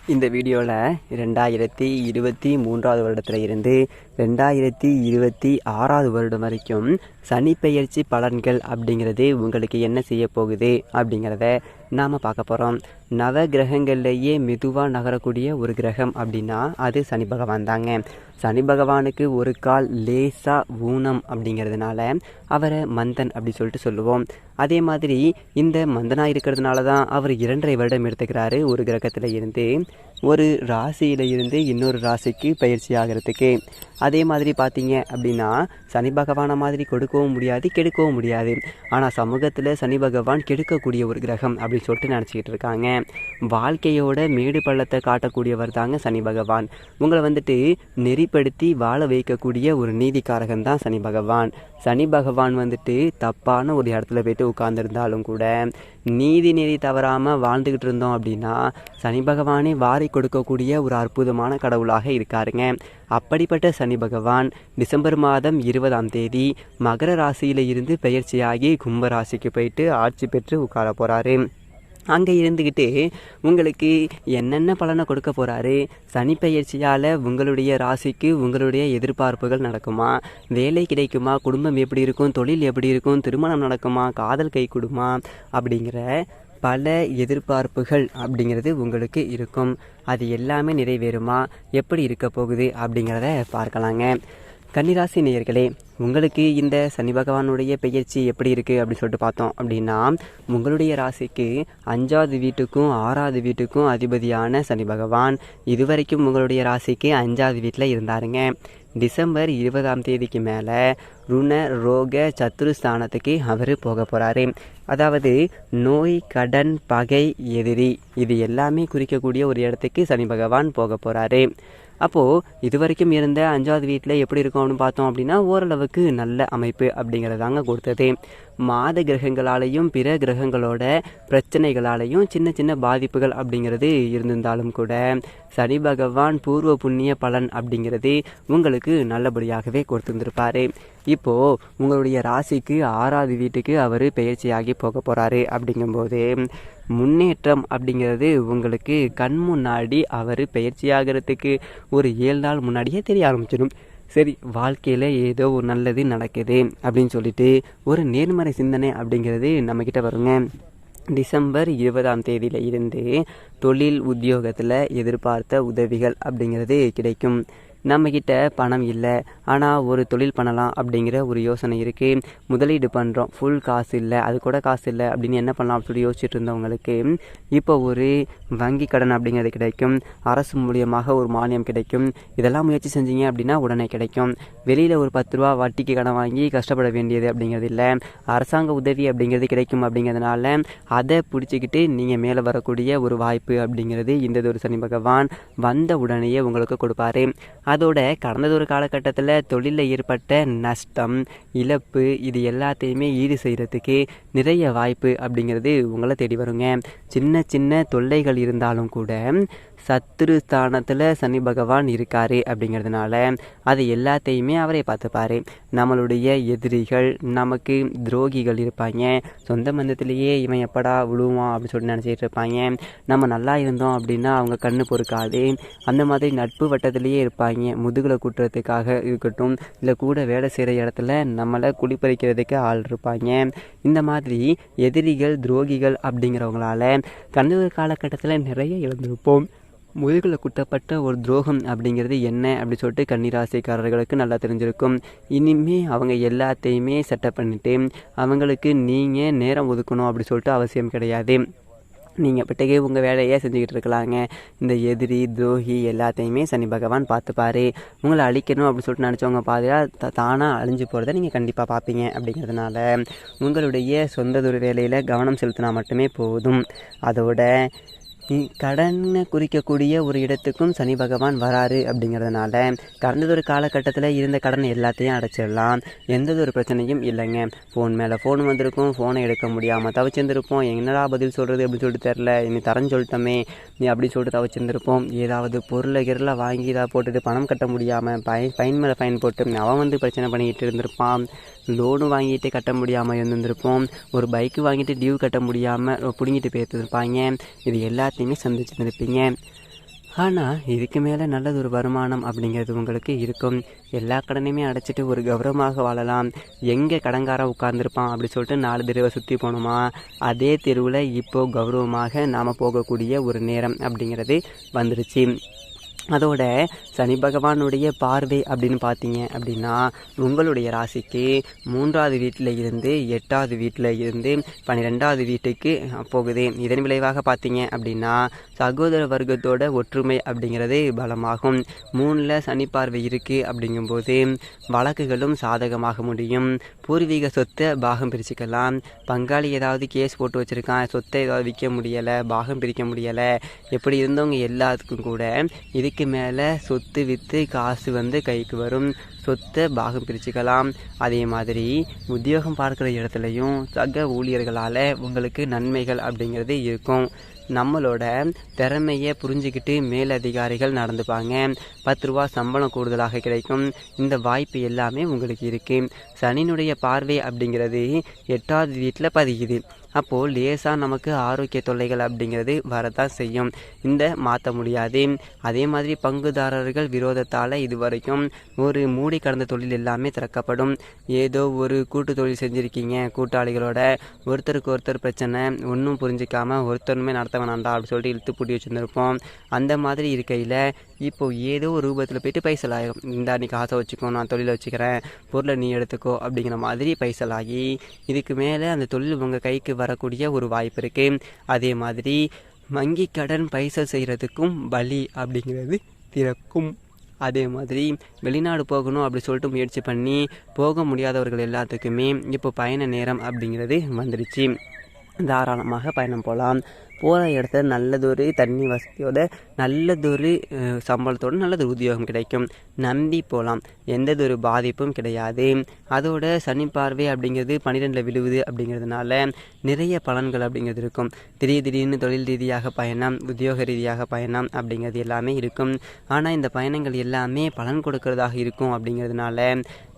இந்த வீடியோவில் 2023 வருடத்தில் இருந்து 2026 வருடம் வரைக்கும் சனி பெயர்ச்சி பலன்கள் அப்படிங்கிறது உங்களுக்கு என்ன செய்ய போகுது அப்படிங்கிறத நாம் பார்க்க போகிறோம். நவ கிரகங்கள்லேயே மெதுவாக நகரக்கூடிய ஒரு கிரகம் அப்படின்னா அது சனி பகவான் தாங்க. சனி பகவானுக்கு ஒரு கால் லேசாக ஊனம் அப்படிங்கிறதுனால அவரை மந்தன் அப்படி சொல்லிட்டு சொல்லுவோம். அதே மாதிரி இந்த மந்தனாக இருக்கிறதுனால தான் அவர் 2.5 வருடம் எடுத்துக்கிறாரு ஒரு கிரகத்தில் இருந்து ஒரு ராசியில் இருந்து இன்னொரு ராசிக்கு பயிற்சி ஆகிறதுக்கு. அதே மாதிரி பார்த்தீங்க அப்படின்னா சனி பகவானை மாதிரி கொடுக்கவும் முடியாது, கெடுக்கவும் முடியாது. ஆனால் சமூகத்தில் சனி பகவான் கெடுக்கக்கூடிய ஒரு கிரகம் அப்படின்னு சொல்லிட்டு நினச்சிக்கிட்டு இருக்காங்க. வாழ்க்கையோட மேடு பள்ளத்தை காட்டக்கூடியவர் தாங்க சனி பகவான். உங்களை நெறிப்படுத்தி வாழ வைக்கக்கூடிய ஒரு நீதிக்காரகன் தான் சனி பகவான். சனி பகவான் தப்பான ஒரு இடத்துல போய்ட்டு உட்கார்ந்துருந்தாலும் கூட நீதி நெறி தவறாமல் வாழ்ந்துக்கிட்டு இருந்தோம் அப்படின்னா சனி பகவானே வாரி கொடுக்கக்கூடிய ஒரு அற்புதமான கடவுளாக இருக்காருங்க. அப்படிப்பட்ட சனி பகவான் டிசம்பர் மாதம் 20ஆம் தேதி மகர ராசியில் இருந்து பெயர்ச்சியாகி கும்ப ராசிக்கு போயிட்டு ஆட்சி பெற்று உட்கார போகிறாரு. அங்கே இருந்துக்கிட்டு உங்களுக்கு என்னென்ன பலனை கொடுக்க போகிறாரு, சனி பெயர்ச்சியால் உங்களுடைய ராசிக்கு உங்களுடைய எதிர்பார்ப்புகள் நடக்குமா, வேலை கிடைக்குமா, குடும்பம் எப்படி இருக்கும், தொழில் எப்படி இருக்கும், திருமணம் நடக்குமா, காதல் கை கொடுமா அப்படிங்கிற பல எதிர்பார்ப்புகள் அப்படிங்கிறது உங்களுக்கு இருக்கும். அது எல்லாமே நிறைவேறுமா, எப்படி இருக்க போகுது அப்படிங்கிறத பார்க்கலாங்க. கன்னிராசி நேயர்களே, உங்களுக்கு இந்த சனி பகவானுடைய பெயர்ச்சி எப்படி இருக்குது அப்படின்னு சொல்லிட்டு பார்த்தோம் அப்படின்னா உங்களுடைய ராசிக்கு 5வது வீட்டுக்கும் 6வது வீட்டுக்கும் அதிபதியான சனி பகவான் இதுவரைக்கும் உங்களுடைய ராசிக்கு 5வது வீட்டில் இருந்தாருங்க. டிசம்பர் 20ஆம் தேதிக்கு மேலே ருண ரோக சத்துருஸ்தானத்துக்கு அவர் போக போகிறாரு. அதாவது நோய், கடன், பகை, எதிரி இது எல்லாமே குறிக்கக்கூடிய ஒரு இடத்துக்கு சனி பகவான் போக போகிறாரு. அப்போது இது வரைக்கும் இருந்த 5வது வீட்டில் எப்படி இருக்கும் அப்படின்னு பார்த்தோம் அப்படின்னா ஓரளவுக்கு நல்ல அமைப்பு அப்படிங்கிறதாங்க கொடுத்தது. மாத கிரகங்களாலேயும் பிற கிரகங்களோட பிரச்சனைகளாலேயும் சின்ன சின்ன பாதிப்புகள் அப்படிங்கிறது இருந்திருந்தாலும் கூட சனி பகவான் பூர்வ புண்ணிய பலன் அப்படிங்கிறது உங்களுக்கு நல்லபடியாகவே கொடுத்துருந்துருப்பார். இப்போது உங்களுடைய ராசிக்கு 6வது வீட்டுக்கு அவர் பெயர்ச்சியாகி போக போகிறாரு. அப்படிங்கும்போது முன்னேற்றம் அப்படிங்கிறது உங்களுக்கு கண் முன்னாடி அவர் பயிற்சியாகிறதுக்கு ஒரு 7 நாள் முன்னாடியே தெரிய ஆரம்பிச்சிடும். சரி, வாழ்க்கையில் ஏதோ ஒரு நல்லது நடக்குது அப்படின்னு சொல்லிட்டு ஒரு நேர்மறை சிந்தனை அப்படிங்கிறது நம்மக்கிட்ட வருங்க. டிசம்பர் 20ஆம் தேதியில் இருந்து தொழில் உத்தியோகத்தில் எதிர்பார்த்த உதவிகள் அப்படிங்கிறது கிடைக்கும். நம்மக்கிட்ட பணம் இல்லை, ஆனால் ஒரு தொழில் பண்ணலாம் அப்படிங்கிற ஒரு யோசனை இருக்குது. முதலீடு பண்ணுறோம், ஃபுல் காசு இல்லை, அது கூட காசு இல்லை அப்படின்னு என்ன பண்ணலாம் அப்படின்னு சொல்லி யோசிச்சுட்டு இருந்தவங்களுக்கு இப்போ ஒரு வங்கி கடன் அப்படிங்கிறது கிடைக்கும். அரசு மூலியமாக ஒரு மானியம் கிடைக்கும். இதெல்லாம் முயற்சி செஞ்சீங்க அப்படின்னா உடனே கிடைக்கும். வெளியில் ஒரு 10 ரூபா வட்டிக்கு கடன் வாங்கி கஷ்டப்பட வேண்டியது அப்படிங்கிறது இல்லை. அரசாங்க உதவி அப்படிங்கிறது கிடைக்கும். அப்படிங்கிறதுனால அதை பிடிச்சிக்கிட்டு நீங்கள் மேலே வரக்கூடிய ஒரு வாய்ப்பு அப்படிங்கிறது இந்த ஒரு சனி பகவான் வந்த உடனேயே உங்களுக்கு கொடுப்பாரு. அதோட கடந்த ஒரு காலகட்டத்தில் தொழிலில் ஏற்பட்ட நஷ்டம், இழப்பு இது எல்லாத்தையுமே ஈடு செய்கிறதுக்கு நிறைய வாய்ப்பு அப்படிங்கிறது உங்களை தேடி வருங்க. சின்ன சின்ன தொல்லைகள் இருந்தாலும் கூட சத்துரு ஸ்தானத்தில் சனி பகவான் இருக்காரு அப்படிங்கிறதுனால அது எல்லாத்தையுமே அவரே பார்த்துப்பாரு. நம்மளுடைய எதிரிகள், நமக்கு துரோகிகள் இருப்பாங்க. சொந்த பந்தத்திலேயே இவன் எப்படா விழுவான் அப்படின்னு சொல்லி நினச்சிட்டு இருப்பாங்க. நம்ம நல்லா இருந்தோம் அப்படின்னா அவங்க கண்ணு பொறுக்காது. அந்த மாதிரி நட்பு வட்டத்திலேயே இருப்பாங்க. முதுகில் கூட்டுறதுக்காக இருக்கட்டும், இல்லை கூட வேலை செய்கிற இடத்துல நம்மளை குடிப்பறிக்கிறதுக்கு ஆள் இருப்பாங்க. இந்த மாதிரி எதிரிகள், துரோகிகள் அப்படிங்கிறவங்களால கடந்த ஒரு காலகட்டத்தில் நிறைய இழந்திருப்போம். முதுகில் குட்டப்பட்ட ஒரு துரோகம் அப்படிங்கிறது என்ன அப்படி சொல்லிட்டு கன்னிராசிக்காரர்களுக்கு நல்லா தெரிஞ்சிருக்கும். இனிமே அவங்க எல்லாத்தையுமே செட்டப் பண்ணிவிட்டு அவங்களுக்கு நீங்கள் நேரம் ஒதுக்கணும் அப்படி சொல்லிட்டு அவசியம் கிடையாது. நீங்கள் பட்டகே உங்கள் வேலையே செஞ்சுக்கிட்டு இருக்கலாங்க. இந்த எதிரி, துரோகி எல்லாத்தையுமே சனி பகவான் பார்த்துப்பாரு. உங்களை அழிக்கணும் அப்படின்னு சொல்லிட்டு நினச்சவங்க பாதியாக தானாக அழிஞ்சு போகிறத நீங்கள் கண்டிப்பாக பார்ப்பீங்க. அப்படிங்கிறதுனால உங்களுடைய சொந்ததொரு வேலையில் கவனம் செலுத்தினா மட்டுமே போதும். அதோட கடனை குறிக்கக்கூடிய ஒரு இடத்துக்கும் சனி பகவான் வராரு. அப்படிங்கிறதுனால கடந்த ஒரு காலகட்டத்தில் இருந்த கடன் எல்லாத்தையும் அடைச்சிடலாம். எந்த ஒரு பிரச்சனையும் இல்லைங்க. ஃபோன் மேலே ஃபோன் வந்திருக்கும், ஃபோனை எடுக்க முடியாமல் தவிச்சிருந்துருப்போம். என்னடா பதில் சொல்கிறது அப்படின்னு சொல்லிட்டு தெரில, நீ தரேன்னு சொல்லிட்டோமே நீ அப்படின்னு சொல்லிட்டு தவிச்சிருந்துருப்போம். ஏதாவது பொருளை வாங்கி இதாக போட்டுட்டு பணம் கட்ட முடியாமல் ஃபைன் மேலே ஃபைன் போட்டு அவன் பிரச்சனை பண்ணிக்கிட்டு இருந்திருப்பான். லோனு வாங்கிட்டு கட்ட முடியாமல் இருந்திருப்போம். ஒரு பைக்கு வாங்கிட்டு டியூ கட்ட முடியாமல் பிடுங்கிட்டு போயிருந்துருப்பாங்க. இது எல்லாத்தையுமே சந்திச்சுருந்துருப்பீங்க. ஆனால் இதுக்கு மேலே நல்லது ஒரு வருமானம் அப்படிங்கிறது உங்களுக்கு இருக்கும். எல்லா கடனையுமே அடைச்சிட்டு ஒரு கௌரவமாக வாழலாம். எங்கே கடன்காரன் உட்கார்ந்துருப்பான் அப்படி சொல்லிட்டு 4 தடவை சுற்றி போகணுமா, அதே தெருவில் இப்போது கௌரவமாக நாம் போகக்கூடிய ஒரு நேரம் அப்படிங்கிறது வந்துருச்சு. அதோட சனி பகவானுடைய பார்வை அப்படின்னு பார்த்தீங்க அப்படின்னா உங்களுடைய ராசிக்கு 3வது வீட்டில் இருந்து 8வது வீட்டில் இருந்து 12வது வீட்டுக்கு போகுது. இதன் விளைவாக பார்த்தீங்க அப்படின்னா சகோதர வர்க்கத்தோட ஒற்றுமை அப்படிங்கிறது பலமாகும். 3ல் சனி பார்வை இருக்குது அப்படிங்கும்போது வழக்குகளும் சாதகமாக முடியும். பூர்வீக சொத்தை பாகம் பிரிச்சுக்கலாம். பங்காளி ஏதாவது கேஸ் போட்டு வச்சுருக்கான், சொத்தை ஏதாவது விற்க முடியலை, பாகம் பிரிக்க முடியலை, எப்படி இருந்தவங்க எல்லாத்துக்கும் கூட இதுக்கு மேலே சொத்து விற்று காசு கைக்கு வரும். சொத்தை பாகம் பிரிச்சுக்கலாம். அதே மாதிரி உத்தியோகம் பார்க்குற இடத்துலையும் சக ஊழியர்களால் உங்களுக்கு நன்மைகள் அப்படிங்கிறது இருக்கும். நம்மளோட திறமையை புரிஞ்சுக்கிட்டு மேலதிகாரிகள் நடந்துப்பாங்க. 10 ரூபா சம்பளம் கூடுதலாக கிடைக்கும். இந்த வாய்ப்பு எல்லாமே உங்களுக்கு இருக்குது. சனியினுடைய பார்வை அப்படிங்கிறது 8வது வீட்டில் பதிக்குது. அப்போது லேசாக நமக்கு ஆரோக்கிய தொல்லைகள் அப்படிங்கிறது வரதான் செய்யும். இந்த மாற்ற முடியாது. அதே மாதிரி பங்குதாரர்கள் விரோதத்தால் இது வரைக்கும் ஒரு மூடி கடந்த தொழில் எல்லாமே திறக்கப்படும். ஏதோ ஒரு கூட்டு தொழில் செஞ்சுருக்கீங்க, கூட்டாளிகளோட ஒருத்தருக்கு ஒருத்தர் பிரச்சனை, ஒன்றும் புரிஞ்சிக்காமல் ஒருத்தருமே நடத்த வேணாண்டா அப்படி சொல்லிட்டு இழுத்து பூட்டி வச்சுருந்துருப்போம். அந்த மாதிரி இருக்கையில் இப்போது ஏதோ ஒரு ரூபத்தில் போய்ட்டு பைசலாகும். இந்த நீ காசை வச்சுக்கோ, நான் தொழிலை வச்சுக்கிறேன், பொருளை நீ எடுத்துக்கோ அப்படிங்கிற மாதிரி பைசலாகி இதுக்கு மேலே அந்த தொழில் உங்கள் கைக்கு வரக்கூடிய ஒரு வாய்ப்பு இருக்குது. அதே மாதிரி வங்கி கடன் பைசல் செய்கிறதுக்கும் வழி அப்படிங்கிறது திறக்கும். அதே மாதிரி வெளிநாடு போகணும் அப்படி சொல்லிட்டு முயற்சி பண்ணி போக முடியாதவர்கள் எல்லாத்துக்குமே இப்போ பயண நேரம் அப்படிங்கிறது வந்துடுச்சு. தாராளமாக பயணம் போகலாம். போகிற இடத்துல நல்லதொரு தண்ணி வசதியோட நல்லதொரு சம்பளத்தோடு நல்லதொரு உத்தியோகம் கிடைக்கும். நம்பி போகலாம். எந்ததொரு பாதிப்பும் கிடையாது. அதோட சனி பார்வை அப்படிங்கிறது 12ல் விழுவுது அப்படிங்கிறதுனால நிறைய பலன்கள் அப்படிங்கிறது இருக்கும். திடீர்னு தொழில் ரீதியாக பயணம், உத்தியோக ரீதியாக பயணம் அப்படிங்கிறது எல்லாமே இருக்கும். ஆனால் இந்த பயணங்கள் எல்லாமே பலன் கொடுக்கறதாக இருக்கும். அப்படிங்கிறதுனால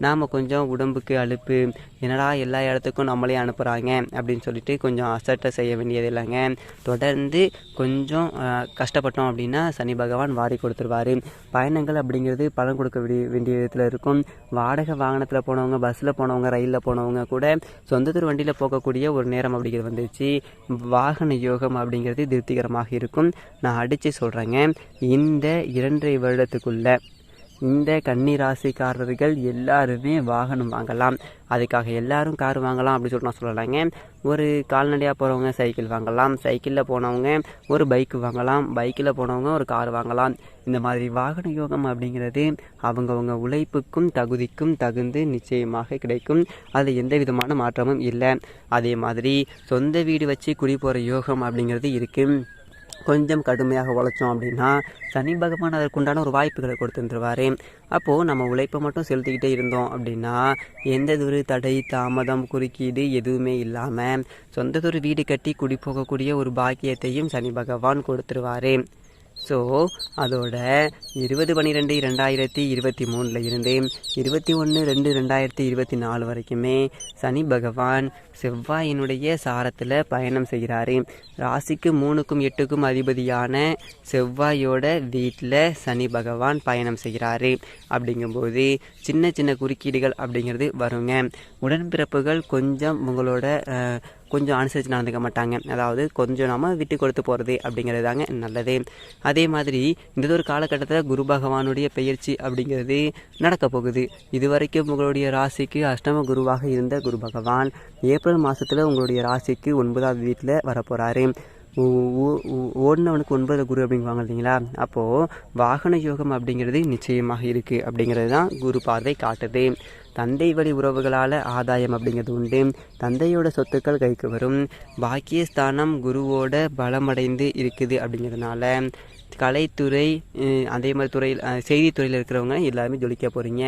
நாம் கொஞ்சம் உடம்புக்கு அலுப்பு, என்னடா எல்லா இடத்துக்கும் நம்மளே அனுப்புகிறாங்க அப்படின்னு சொல்லிட்டு கொஞ்சம் அசட்டை செய்ய வேண்டியது இல்லைங்க. தொடர்ந்து கொஞ்சம் கஷ்டப்பட்டோம் அப்படின்னா சனி பகவான் வாரி கொடுத்துருவார். பயணங்கள் அப்படிங்கிறது பலன் கொடுக்க வேண்டிய விதத்தில் இருக்கும். வாடகை வாகனத்தில் போனவங்க, பஸ்ஸில் போனவங்க, ரயிலில் போனவங்க கூட சொந்தத்தூர் வண்டியில் போகக்கூடிய ஒரு நேரம் அப்படிங்கிறது வந்துச்சு. வாகன யோகம் அப்படிங்கிறது திருப்திகரமாக இருக்கும். நான் அடித்து சொல்கிறேங்க, இந்த 2.5 வருடத்துக்குள்ளே இந்த கன்னி ராசிக்காரர்கள் எல்லாருமே வாகனம் வாங்கலாம். அதுக்காக எல்லாரும் கார் வாங்கலாம் அப்படி சொல்லிட்டு நான் சொல்லலைங்க. ஒரு கால்நடையாக போகிறவங்க சைக்கிள் வாங்கலாம், சைக்கிளில் போனவங்க ஒரு பைக்கு வாங்கலாம், பைக்கில் போனவங்க ஒரு கார் வாங்கலாம். இந்த மாதிரி வாகன யோகம் அப்படிங்கிறது அவங்கவுங்க உழைப்புக்கும் தகுதிக்கும் தகுந்து நிச்சயமாக கிடைக்கும். அதில் எந்த விதமான மாற்றமும் இல்லை. அதே மாதிரி சொந்த வீடு வச்சு குடி போகிற யோகம் அப்படிங்கிறது இருக்குது. கொஞ்சம் கடுமையாக உழைச்சோம் அப்படின்னா சனி பகவான் அதற்குண்டான ஒரு வாய்ப்புகளை கொடுத்துருவார். அப்போது நம்ம உழைப்பை மட்டும் செலுத்திக்கிட்டே இருந்தோம் அப்படின்னா எந்ததொரு தடை, தாமதம், குறுக்கீடு எதுவுமே இல்லாமல் சொந்ததொரு வீடு கட்டி குடி போகக்கூடிய ஒரு பாக்கியத்தையும் சனி பகவான் கொடுத்துருவார். ஸோ அதோட 20/12/2023 இருந்து 21/2/2024 வரைக்குமே சனி பகவான் செவ்வாயினுடைய சாரத்தில் பயணம் செய்கிறாரு. ராசிக்கு 3க்கும் 8க்கும் அதிபதியான செவ்வாயோட வீட்டில் சனி பகவான் பயணம் செய்கிறாரு. அப்படிங்கும்போது சின்ன சின்ன குறுக்கீடுகள் அப்படிங்கிறது வருங்க. உடன்பிறப்புகள் கொஞ்சம் உங்களோட கொஞ்சம் அனுசரித்து நடந்துக்க மாட்டாங்க. அதாவது கொஞ்சம் நம்ம விட்டு கொடுத்து போகிறது அப்படிங்கிறது தாங்க நல்லது. அதே மாதிரி இந்த ஒரு காலகட்டத்தில் குரு பகவானுடைய பெயர்ச்சி அப்படிங்கிறது நடக்க போகுது. இதுவரைக்கும் உங்களுடைய ராசிக்கு அஷ்டம குருவாக இருந்த குரு பகவான் ஏப்ரல் மாதத்தில் உங்களுடைய ராசிக்கு 9வது வீட்டில் வரப்போகிறாரு. ஓடினவனுக்கு 9 குரு அப்படிங்குவாங்க இல்லைங்களா. அப்போது வாகன யோகம் அப்படிங்கிறது நிச்சயமாக இருக்குது அப்படிங்கிறது தான் குரு பார்வை காட்டுது. தந்தை வழி உறவுகளால் ஆதாயம் அப்படிங்கிறது உண்டு. தந்தையோட சொத்துக்கள் கைக்கு வரும். பாக்கியஸ்தானம் குருவோட பலமடைந்து இருக்குது அப்படிங்கிறதுனால கலைத்துறை, அதே மாதிரி துறையில் செய்தித்துறையில் இருக்கிறவங்க எல்லாருமே ஜொலிக்க போகிறீங்க.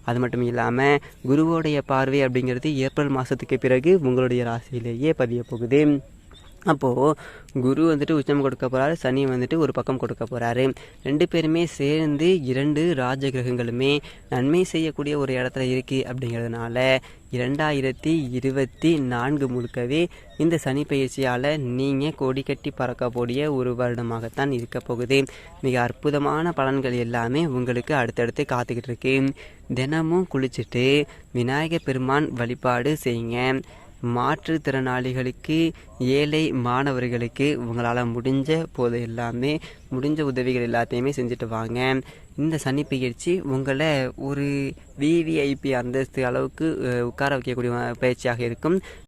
அது மட்டும் இல்லாமல் குருவோடைய பார்வை அப்படிங்கிறது ஏப்ரல் மாதத்துக்கு பிறகு உங்களுடைய ராசியிலேயே பதிய போகுது. அப்போது குரு வந்துட்டு உச்சம் கொடுக்க போகிறாரு, சனி வந்துட்டு ஒரு பக்கம் கொடுக்க போகிறாரு. 2 பேருமே சேர்ந்து 2 ராஜ கிரகங்களுமே நன்மை செய்யக்கூடிய ஒரு இடத்துல இருக்குது. அப்படிங்கிறதுனால 2024 முழுக்கவே இந்த சனி பயிற்சியால் நீங்கள் கொடி கட்டி பறக்கக்கூடிய ஒரு வருடமாகத்தான் இருக்க போகுது. மிக அற்புதமான பலன்கள் எல்லாமே உங்களுக்கு அடுத்தடுத்து காத்துக்கிட்டு இருக்கு. தினமும் குளிச்சுட்டு விநாயகர் பெருமான் வழிபாடு செய்யுங்க. மாற்றுத்திறனாளிகளுக்கு, ஏழை மாணவர்களுக்கு உங்களால் முடிஞ்ச போது எல்லாமே முடிஞ்ச உதவிகள் எல்லாத்தையுமே செஞ்சுட்டு வாங்க. இந்த சனி பயிற்சி உங்களை ஒரு விவிஐபி அந்தஸ்து அளவுக்கு உட்கார வைக்கக்கூடிய பயிற்சியாக இருக்கும்.